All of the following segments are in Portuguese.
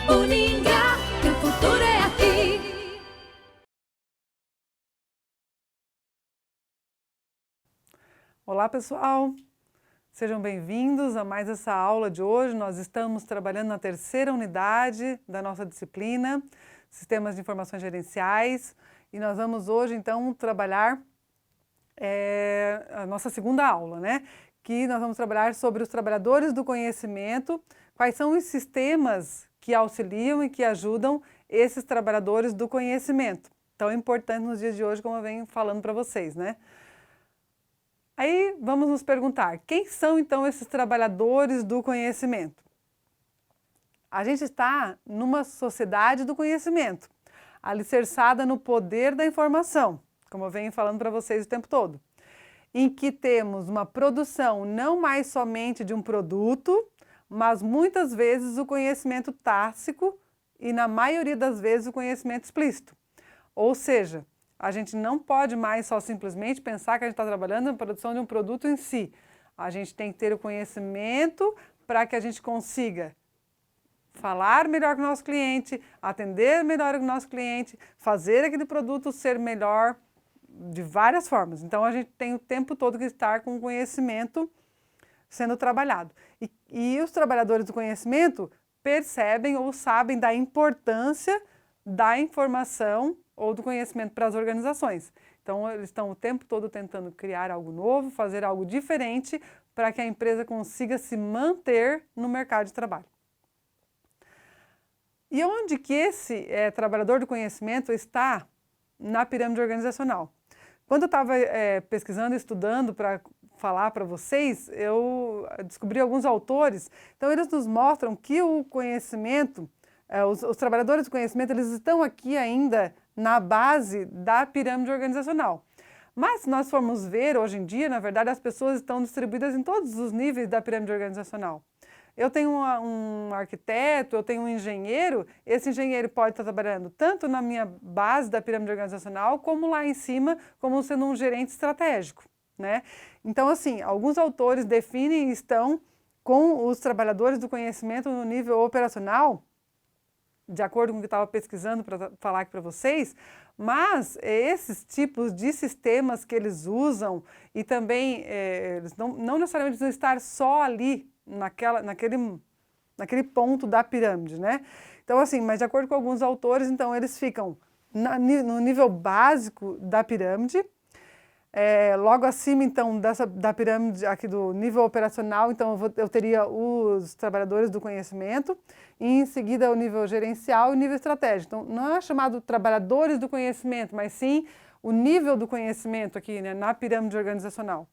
Uningá, que o futuro é aqui. Olá, pessoal! Sejam bem-vindos a mais essa aula de hoje. Nós estamos trabalhando na terceira unidade da nossa disciplina, Sistemas de Informações Gerenciais, e nós vamos hoje, então, trabalhar a nossa segunda aula, né? Que nós vamos trabalhar sobre os trabalhadores do conhecimento, quais são os sistemas que auxiliam e que ajudam esses trabalhadores do conhecimento. Tão importante nos dias de hoje, como eu venho falando para vocês, né? Aí vamos nos perguntar, quem são então esses trabalhadores do conhecimento? A gente está numa sociedade do conhecimento, alicerçada no poder da informação, como eu venho falando para vocês o tempo todo, em que temos uma produção não mais somente de um produto, mas muitas vezes o conhecimento tácito e na maioria das vezes o conhecimento explícito. Ou seja, a gente não pode mais só simplesmente pensar que a gente está trabalhando na produção de um produto em si. A gente tem que ter o conhecimento para que a gente consiga falar melhor com o nosso cliente, atender melhor o nosso cliente, fazer aquele produto ser melhor de várias formas. Então, a gente tem o tempo todo que estar com o conhecimento sendo trabalhado. E os trabalhadores do conhecimento percebem ou sabem da importância da informação ou do conhecimento para as organizações. Então, eles estão o tempo todo tentando criar algo novo, fazer algo diferente para que a empresa consiga se manter no mercado de trabalho. E onde que esse trabalhador do conhecimento está na pirâmide organizacional? Quando eu estava pesquisando e estudando para falar para vocês, eu descobri alguns autores. Então, eles nos mostram que o conhecimento, os trabalhadores do conhecimento, eles estão aqui ainda na base da pirâmide organizacional. Mas se nós formos ver, hoje em dia, na verdade, as pessoas estão distribuídas em todos os níveis da pirâmide organizacional. Eu tenho um arquiteto, eu tenho um engenheiro, esse engenheiro pode estar trabalhando tanto na minha base da pirâmide organizacional, como lá em cima, como sendo um gerente estratégico, né? Então, assim, alguns autores definem e estão com os trabalhadores do conhecimento no nível operacional, de acordo com o que eu estava pesquisando para falar aqui para vocês, mas esses tipos de sistemas que eles usam e também eles não necessariamente vão estar só ali naquele ponto da pirâmide, né? Então, assim, mas de acordo com alguns autores, então eles ficam no nível básico da pirâmide, logo acima, então, da pirâmide aqui do nível operacional, então eu teria os trabalhadores do conhecimento, e em seguida o nível gerencial e o nível estratégico. Então, não é chamado trabalhadores do conhecimento, mas sim o nível do conhecimento aqui, né, na pirâmide organizacional.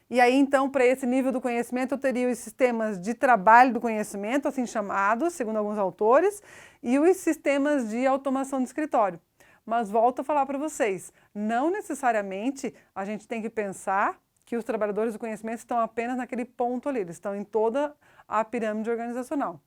E aí, então, para esse nível do conhecimento, eu teria os sistemas de trabalho do conhecimento, assim chamados, segundo alguns autores, e os sistemas de automação de escritório. Mas volto a falar para vocês, não necessariamente a gente tem que pensar que os trabalhadores do conhecimento estão apenas naquele ponto ali, eles estão em toda a pirâmide organizacional.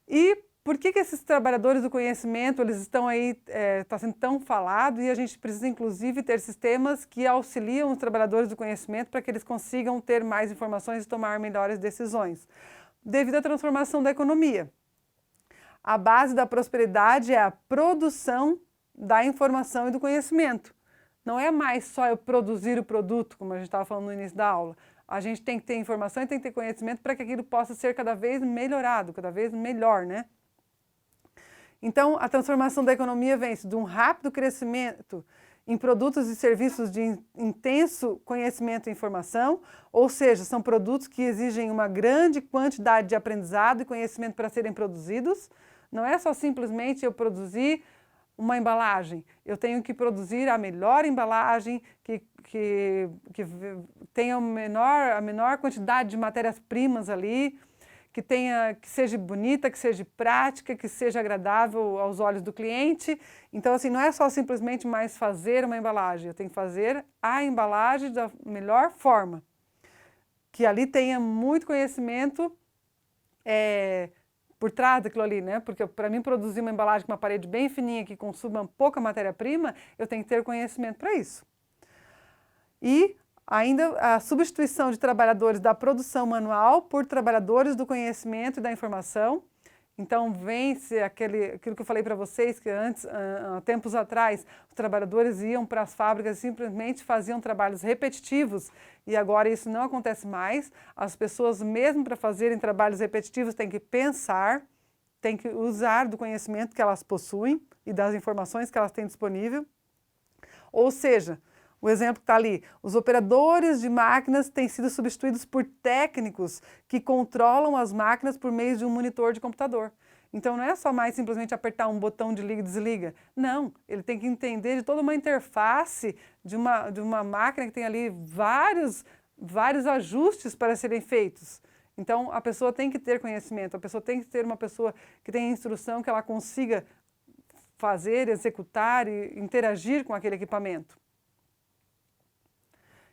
E por que esses trabalhadores do conhecimento, eles estão aí, está sendo tão falado, e a gente precisa inclusive ter sistemas que auxiliam os trabalhadores do conhecimento para que eles consigam ter mais informações e tomar melhores decisões? Devido à transformação da economia. A base da prosperidade é a produção da informação e do conhecimento. Não é mais só eu produzir o produto, como a gente estava falando no início da aula. A gente tem que ter informação e tem que ter conhecimento para que aquilo possa ser cada vez melhorado, cada vez melhor, né? Então, a transformação da economia vem de um rápido crescimento em produtos e serviços de intenso conhecimento e informação, ou seja, são produtos que exigem uma grande quantidade de aprendizado e conhecimento para serem produzidos. Não é só simplesmente eu produzir uma embalagem, eu tenho que produzir a melhor embalagem, que tenha a menor quantidade de matérias-primas ali, que seja bonita, que seja prática, que seja agradável aos olhos do cliente. Então, assim, não é só simplesmente mais fazer uma embalagem, eu tenho que fazer a embalagem da melhor forma, que ali tenha muito conhecimento por trás daquilo ali, né? Porque para mim produzir uma embalagem com uma parede bem fininha que consuma pouca matéria-prima, eu tenho que ter conhecimento para isso. E ainda a substituição de trabalhadores da produção manual por trabalhadores do conhecimento e da informação, Então, vence aquilo que eu falei para vocês, que antes, há tempos atrás, os trabalhadores iam para as fábricas e simplesmente faziam trabalhos repetitivos, e agora isso não acontece mais. As pessoas, mesmo para fazerem trabalhos repetitivos, têm que pensar, têm que usar do conhecimento que elas possuem e das informações que elas têm disponível. Ou seja, o exemplo que está ali, os operadores de máquinas têm sido substituídos por técnicos que controlam as máquinas por meio de um monitor de computador. Então não é só mais simplesmente apertar um botão de liga e desliga. Não, ele tem que entender de toda uma interface de uma máquina que tem ali vários ajustes para serem feitos. Então a pessoa tem que ter conhecimento, a pessoa tem que ter uma pessoa que tenha instrução que ela consiga fazer, executar e interagir com aquele equipamento.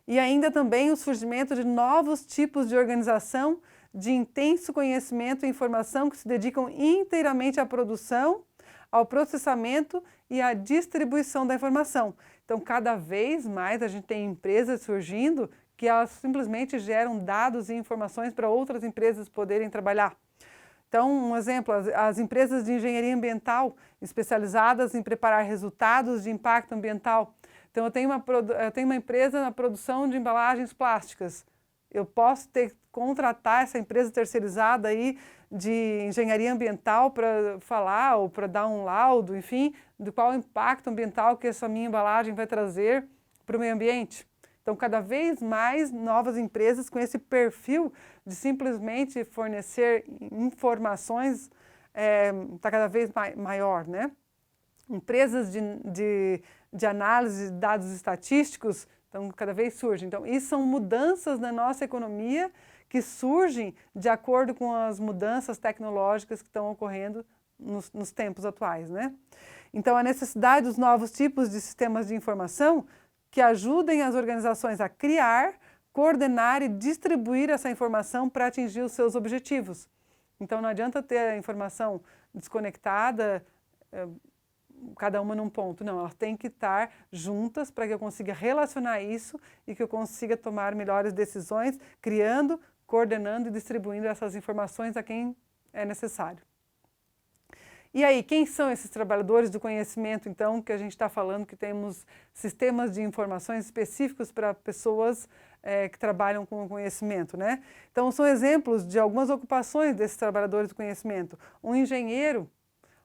E ainda também o surgimento de novos tipos de organização de intenso conhecimento e informação que se dedicam inteiramente à produção, ao processamento e à distribuição da informação. Então, cada vez mais a gente tem empresas surgindo que elas simplesmente geram dados e informações para outras empresas poderem trabalhar. Então, um exemplo, as empresas de engenharia ambiental especializadas em preparar resultados de impacto ambiental. Então, eu tenho uma empresa na produção de embalagens plásticas. Eu posso contratar essa empresa terceirizada aí de engenharia ambiental para falar ou para dar um laudo, enfim, do qual impacto ambiental que essa minha embalagem vai trazer para o meio ambiente. Então, cada vez mais novas empresas com esse perfil de simplesmente fornecer informações está cada vez maior, né? Empresas de análise de dados estatísticos, então cada vez surgem. Então, isso são mudanças na nossa economia que surgem de acordo com as mudanças tecnológicas que estão ocorrendo nos tempos atuais, né? Então, a necessidade dos novos tipos de sistemas de informação que ajudem as organizações a criar, coordenar e distribuir essa informação para atingir os seus objetivos. Então, não adianta ter a informação desconectada, cada uma num ponto. Não, elas têm que estar juntas para que eu consiga relacionar isso e que eu consiga tomar melhores decisões, criando, coordenando e distribuindo essas informações a quem é necessário. E aí, quem são esses trabalhadores do conhecimento, então, que a gente está falando que temos sistemas de informações específicos para pessoas que trabalham com o conhecimento, né? Então, são exemplos de algumas ocupações desses trabalhadores do conhecimento. Um engenheiro,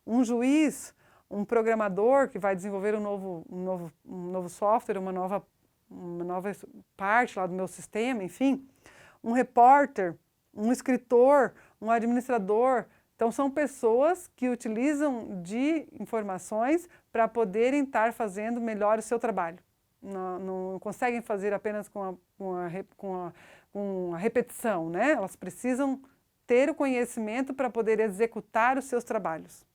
um juiz, um programador que vai desenvolver um novo software, uma nova parte lá do meu sistema, enfim. Um repórter, um escritor, um administrador. Então, são pessoas que utilizam de informações para poderem estar fazendo melhor o seu trabalho. Não conseguem fazer apenas com a repetição, né? Elas precisam ter o conhecimento para poder executar os seus trabalhos.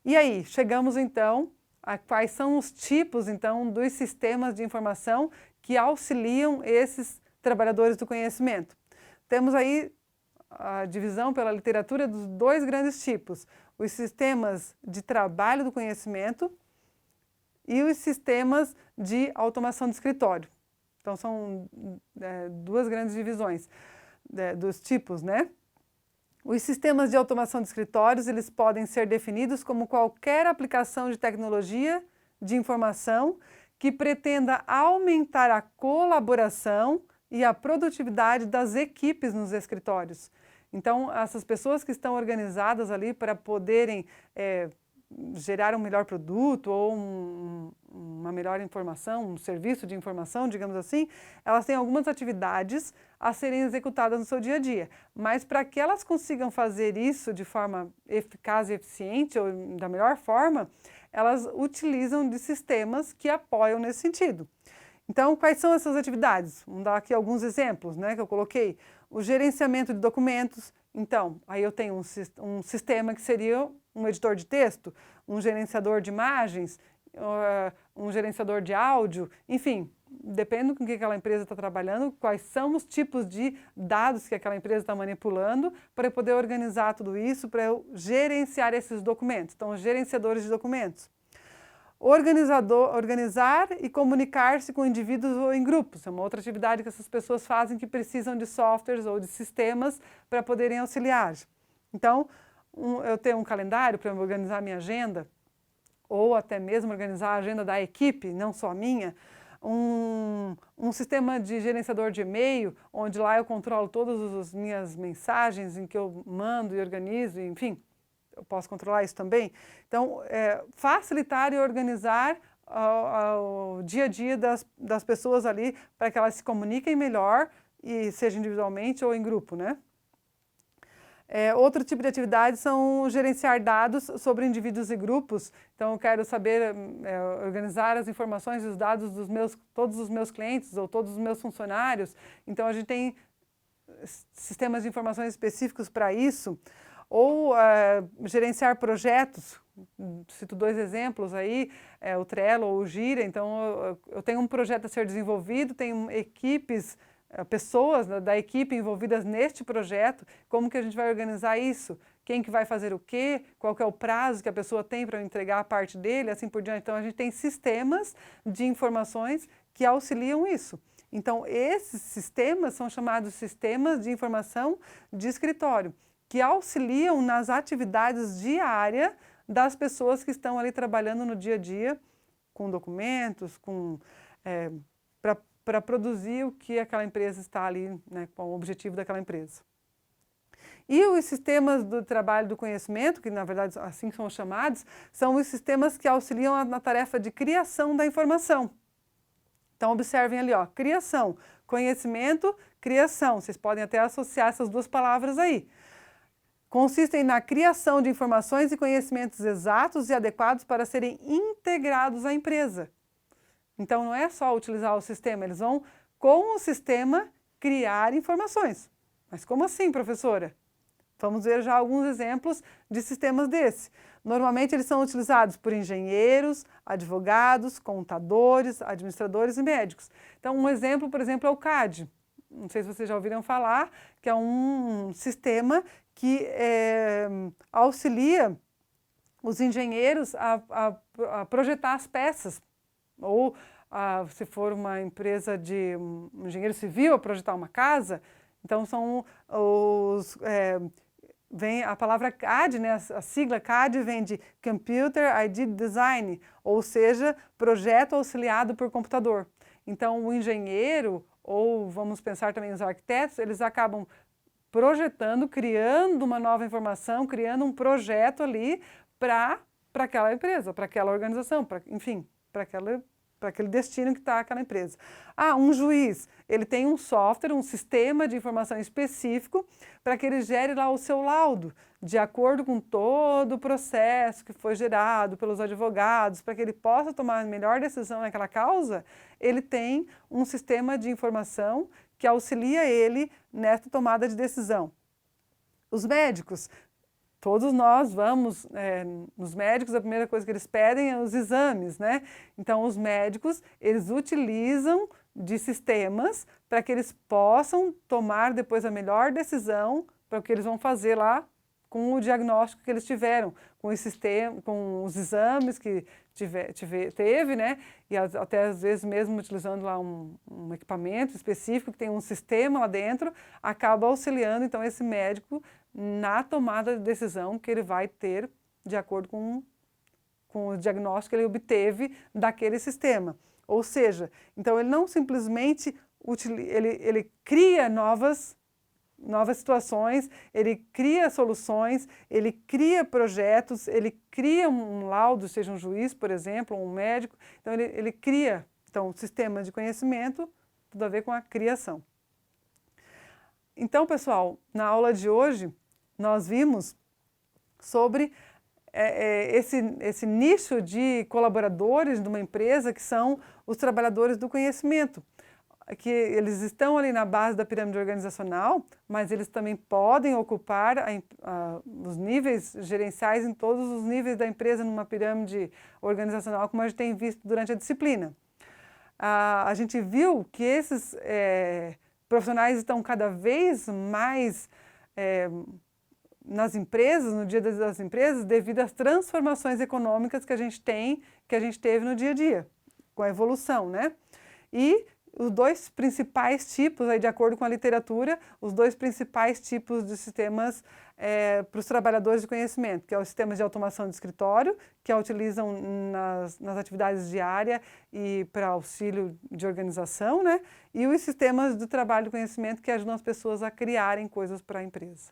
E aí, chegamos então a quais são os tipos então dos sistemas de informação que auxiliam esses trabalhadores do conhecimento. Temos aí a divisão pela literatura dos dois grandes tipos, os sistemas de trabalho do conhecimento e os sistemas de automação de escritório. Então, são duas grandes divisões dos tipos, né? Os sistemas de automação de escritórios, eles podem ser definidos como qualquer aplicação de tecnologia de informação que pretenda aumentar a colaboração e a produtividade das equipes nos escritórios. Então, essas pessoas que estão organizadas ali para poderem gerar um melhor produto ou uma melhor informação, um serviço de informação, digamos assim, elas têm algumas atividades a serem executadas no seu dia a dia. Mas para que elas consigam fazer isso de forma eficaz e eficiente ou da melhor forma, elas utilizam de sistemas que apoiam nesse sentido. Então, quais são essas atividades? Vamos dar aqui alguns exemplos, né, que eu coloquei. O gerenciamento de documentos. Então, aí eu tenho um sistema que seria um editor de texto, um gerenciador de imagens, um gerenciador de áudio, enfim, depende com que aquela empresa está trabalhando, quais são os tipos de dados que aquela empresa está manipulando para eu poder organizar tudo isso, para eu gerenciar esses documentos. Então, os gerenciadores de documentos. Organizar e comunicar-se com indivíduos ou em grupos. É uma outra atividade que essas pessoas fazem que precisam de softwares ou de sistemas para poderem auxiliar. Então, eu tenho um calendário para organizar a minha agenda, ou até mesmo organizar a agenda da equipe, não só a minha, um sistema de gerenciador de e-mail, onde lá eu controlo todas as minhas mensagens em que eu mando e organizo, enfim, eu posso controlar isso também. Então, facilitar e organizar o dia a dia das pessoas ali para que elas se comuniquem melhor, e seja individualmente ou em grupo, né? Outro tipo de atividade são gerenciar dados sobre indivíduos e grupos. Então, eu quero saber organizar as informações e os dados todos os meus clientes ou todos os meus funcionários. Então, a gente tem sistemas de informações específicos para isso. Ou gerenciar projetos. Cito 2 exemplos aí, o Trello ou o Gira. Então, eu tenho um projeto a ser desenvolvido, tenho equipes, pessoas da equipe envolvidas neste projeto, como que a gente vai organizar isso? Quem que vai fazer o quê? Qual que é o prazo que a pessoa tem para entregar a parte dele, assim por diante. Então, a gente tem sistemas de informações que auxiliam isso. Então, esses sistemas são chamados sistemas de informação de escritório, que auxiliam nas atividades diárias das pessoas que estão ali trabalhando no dia a dia, com documentos, para produzir o que aquela empresa está ali, né, com o objetivo daquela empresa. E os sistemas do trabalho do conhecimento, que na verdade assim são chamados, são os sistemas que auxiliam na tarefa de criação da informação. Então observem ali, ó, criação, conhecimento, criação. Vocês podem até associar essas duas palavras aí. Consistem na criação de informações e conhecimentos exatos e adequados para serem integrados à empresa. Então, não é só utilizar o sistema, eles vão, com o sistema, criar informações. Mas como assim, professora? Vamos ver já alguns exemplos de sistemas desse. Normalmente, eles são utilizados por engenheiros, advogados, contadores, administradores e médicos. Então, um exemplo, por exemplo, é o CAD. Não sei se vocês já ouviram falar, que é um sistema que auxilia os engenheiros a projetar as peças. Ou, se for uma empresa de um engenheiro civil a projetar uma casa, então são vem a palavra CAD, né, a sigla CAD vem de Computer Aided Design, ou seja, projeto auxiliado por computador. Então, o engenheiro, ou vamos pensar também os arquitetos, eles acabam projetando, criando uma nova informação, criando um projeto ali para aquela empresa, para aquela organização, enfim, para aquele destino que está aquela empresa. Um juiz, ele tem um software, um sistema de informação específico para que ele gere lá o seu laudo, de acordo com todo o processo que foi gerado pelos advogados, para que ele possa tomar a melhor decisão naquela causa, ele tem um sistema de informação que auxilia ele nessa tomada de decisão. Os médicos, todos nós vamos nos médicos, a primeira coisa que eles pedem é os exames, né? Então, os médicos, eles utilizam de sistemas para que eles possam tomar depois a melhor decisão para o que eles vão fazer lá com o diagnóstico que eles tiveram, com o sistema, com os exames que teve, né? E até às vezes mesmo utilizando lá um equipamento específico que tem um sistema lá dentro, acaba auxiliando então esse médico na tomada de decisão que ele vai ter de acordo com o diagnóstico que ele obteve daquele sistema. Ou seja, então ele não simplesmente ele cria novas situações, ele cria soluções, ele cria projetos, ele cria um laudo, seja um juiz, por exemplo, ou um médico. Então, ele cria sistemas de conhecimento, tudo a ver com a criação. Então, pessoal, na aula de hoje, nós vimos sobre esse nicho de colaboradores de uma empresa que são os trabalhadores do conhecimento, que eles estão ali na base da pirâmide organizacional, mas eles também podem ocupar os níveis gerenciais em todos os níveis da empresa numa pirâmide organizacional, como a gente tem visto durante a disciplina. A gente viu que esses profissionais estão cada vez mais nas empresas, no dia das empresas, devido às transformações econômicas que a gente teve no dia a dia, com a evolução, né? E os dois principais tipos, aí, de acordo com a literatura, os dois principais tipos de sistemas para os trabalhadores de conhecimento, que é os sistemas de automação de escritório, que a utilizam nas atividades diárias e para auxílio de organização, né? E os sistemas de trabalho de conhecimento que ajudam as pessoas a criarem coisas para a empresa.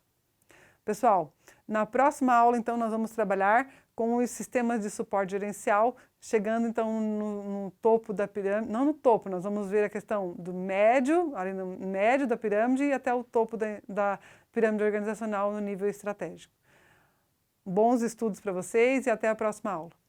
Pessoal, na próxima aula, então, nós vamos trabalhar com os sistemas de suporte gerencial, chegando, então, no topo da pirâmide, não no topo, nós vamos ver a questão do médio, ali no médio da pirâmide e até o topo da pirâmide organizacional no nível estratégico. Bons estudos para vocês e até a próxima aula.